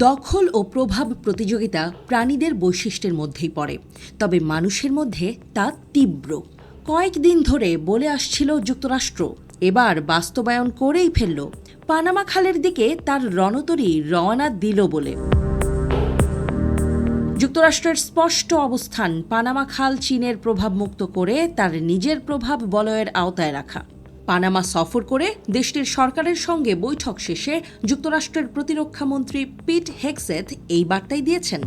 দখল ও প্রভাব প্রতিযোগিতা প্রাণীদের বৈশিষ্ট্যের মধ্যেই পড়ে, তবে মানুষের মধ্যে তা তীব্র। কয়েকদিন ধরে বলে আসছিল যুক্তরাষ্ট্র, এবার বাস্তবায়ন করেই ফেলল। পানামা খালের দিকে তার রণতরী রওনা দিল বলে। যুক্তরাষ্ট্রের স্পষ্ট অবস্থান, পানামা খাল চীনের প্রভাবমুক্ত করে তার নিজের প্রভাব বলয়ের আওতায় রাখা। পানামা সফর করে দেশটির সরকারের সঙ্গে বৈঠক শেষে যুক্তরাষ্ট্রের প্রতিরক্ষামন্ত্রী পিট হেগসেথ এই বার্তাই দিয়েছেন।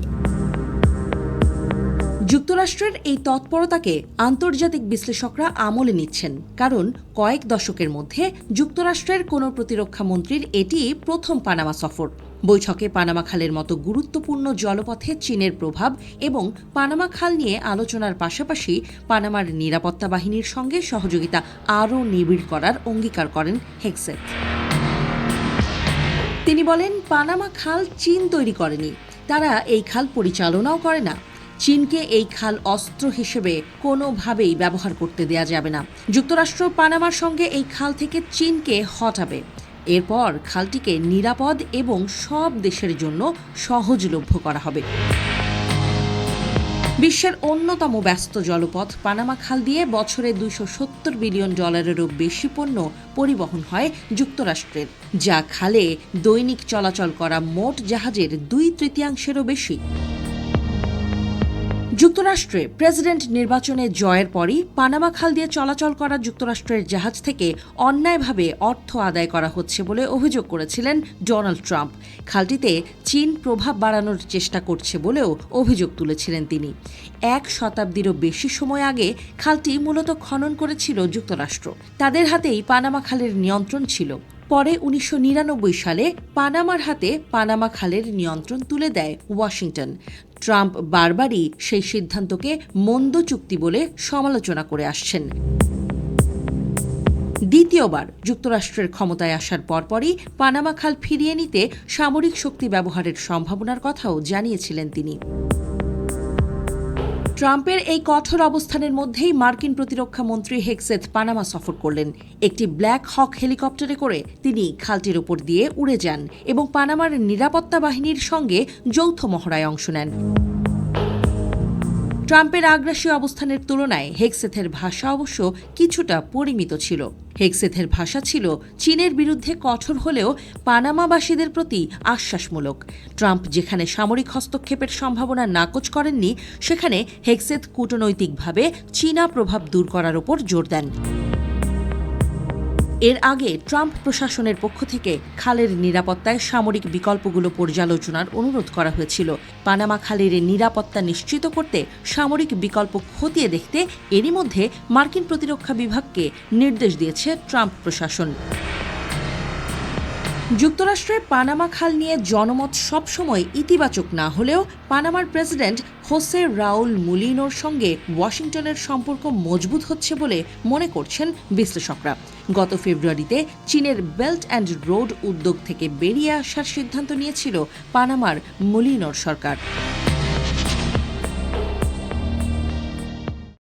যুক্তরাষ্ট্রের এই তৎপরতাকে আন্তর্জাতিক বিশ্লেষকরা আমলে নিচ্ছেন, কারণ কয়েক দশকের মধ্যে যুক্তরাষ্ট্রের কোনো প্রতিরক্ষামন্ত্রীর এটি প্রথম পানামা সফর। বৈঠকে পানামা খালের মতো গুরুত্বপূর্ণ জলপথে চীনের প্রভাব এবং পানামা খাল নিয়ে আলোচনার পাশাপাশি পানামার নিরাপত্তা বাহিনীর সঙ্গে সহযোগিতা আরও নিবিড় করার অঙ্গীকার করেন হেগসেথ। তিনি বলেন, পানামা খাল চীন তৈরি করেনি, তারা এই খাল পরিচালনাও করে না। চীনকে এই খাল অস্ত্র হিসেবে কোনোভাবেই ব্যবহার করতে দেয়া যাবে না। যুক্তরাষ্ট্র পানামার সঙ্গে এই খাল থেকে চীনকে হটাবে। এরপর খালটিকে নিরাপদ এবং সব দেশের জন্য সহজলভ্য করা হবে। বিশ্বের অন্যতম ব্যস্ত জলপথ পানামা খাল দিয়ে বছরে $270 বিলিয়ন বেশি পণ্য পরিবহন হয় যুক্তরাষ্ট্রের, যা খালে দৈনিক চলাচল করা মোট জাহাজের 2/3 বেশি। যুক্তরাষ্ট্রে প্রেসিডেন্ট নির্বাচনে জয়ের পরই পানামা খাল দিয়ে চলাচল করা যুক্তরাষ্ট্রের জাহাজ থেকে অন্যায়ভাবে অর্থ আদায় করা হচ্ছে বলে অভিযোগ করেছিলেন ডোনাল্ড ট্রাম্প। খালটিতে চীন প্রভাব বাড়ানোর চেষ্টা করছে বলেও অভিযোগ তুলেছিলেন তিনি। 1 শতাব্দীরও বেশি সময় আগে খালটি মূলত খনন করেছিল যুক্তরাষ্ট্র। তাদের হাতেই পানামা খালের নিয়ন্ত্রণ ছিল। পরে 1999 সালে পানামার হাতে পানামা খালের নিয়ন্ত্রণ তুলে দেয় ওয়াশিংটন। ট্রাম্প বারবারই সেই সিদ্ধান্তকে মন্দ চুক্তি বলে সমালোচনা করে আসছেন। দ্বিতীয়বার যুক্তরাষ্ট্রের ক্ষমতায় আসার পরপরই পানামা খাল ফিরিয়ে নিতে সামরিক শক্তি ব্যবহারের সম্ভাবনার কথাও জানিয়েছিলেন তিনি। ট্রাম্পের এই কঠোর অবস্থানের মধ্যেই মার্কিন প্রতিরক্ষা মন্ত্রী হেগসেথ পানামা সফর করলেন। একটি ব্ল্যাক হক হেলিকপ্টারে করে তিনি খালটির ওপর দিয়ে উড়ে যান এবং পানামার নিরাপত্তা বাহিনীর সঙ্গে যৌথ মহড়ায় অংশ নেন। ট্রাম্পের আগ্রাসী অবস্থানের তুলনায় হেগসেথের ভাষা অবশ্য কিছুটা পরিমিত ছিল। হেগসেথের ভাষা ছিল চীনের বিরুদ্ধে কঠোর হলেও পানামাবাসীদের প্রতি আশ্বাসমূলক। ট্রাম্প যেখানে সামরিক হস্তক্ষেপের সম্ভাবনা নাকচ করেননি, সেখানে হেগসেথ কূটনৈতিকভাবে চীনা প্রভাব দূর করার ওপর জোর দেন। এর আগে ট্রাম্প প্রশাসনের পক্ষ থেকে খালের নিরাপত্তায় সামরিক বিকল্পগুলো পর্যালোচনার অনুরোধ করা হয়েছিল। পানামা খালের নিরাপত্তা নিশ্চিত করতে সামরিক বিকল্প খতিয়ে দেখতে এরই মধ্যে মার্কিন প্রতিরক্ষা বিভাগকে নির্দেশ দিয়েছে ট্রাম্প প্রশাসন। যুক্তরাষ্ট্রে পানামা খাল নিয়ে জনমত সবসময় ইতিবাচক না হলেও পানামার প্রেসিডেন্ট হোসে রাউল মুলিনোর সঙ্গে ওয়াশিংটনের সম্পর্ক মজবুত হচ্ছে বলে মনে করছেন বিশ্লেষকরা। গত ফেব্রুয়ারিতে চীনের বেল্ট অ্যান্ড রোড উদ্যোগ থেকে বেরিয়ে আসার সিদ্ধান্ত নিয়েছিল পানামার মুলিনোর সরকার।